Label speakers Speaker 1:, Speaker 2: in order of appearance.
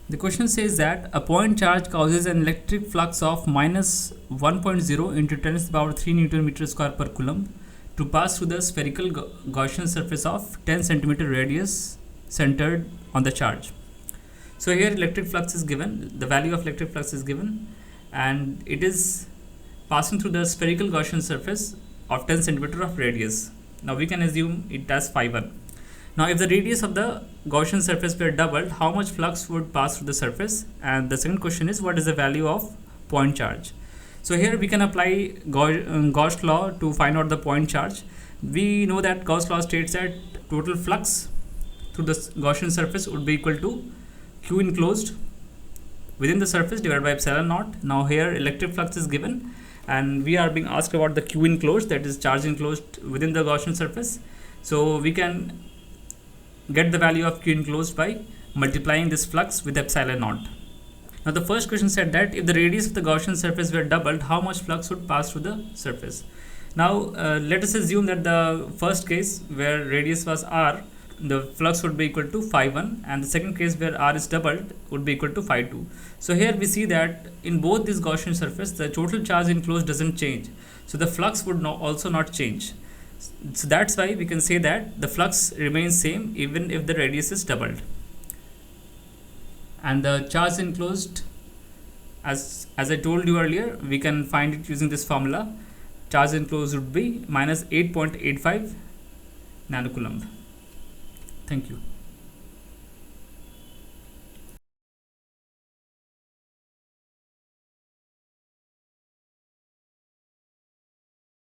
Speaker 1: The question says that a point charge causes an electric flux of minus 1.0 into 10 to the power 3 Newton meter square per coulomb to pass through the spherical Gaussian surface of 10 centimeter radius centered on the charge. So here electric flux is given, the value of electric flux is given, and it is passing through the spherical Gaussian surface of 10 centimeter of radius. Now we can assume it as phi 1. Now if the radius of the Gaussian surface were doubled, how much flux would pass through the surface? And the second question is, what is the value of point charge? So here we can apply Gauss law to find out the point charge. We know that Gauss law states that total flux through the Gaussian surface would be equal to Q enclosed within the surface divided by epsilon naught. Now here electric flux is given and we are being asked about the Q enclosed, that is charge enclosed within the Gaussian surface. So we can get the value of Q enclosed by multiplying this flux with epsilon naught. Now the first question said that if the radius of the Gaussian surface were doubled, how much flux would pass through the surface? Now let us assume that the first case where radius was r, the flux would be equal to phi 1, and the second case where r is doubled would be equal to phi 2. So here we see that in both this Gaussian surface the total charge enclosed doesn't change, so the flux would also not change. So that's why we can say that the flux remains same even if the radius is doubled. And the charge enclosed, as I told you earlier, we can find it using this formula. Charge enclosed would be minus 8.85 nanocoulomb. Thank you.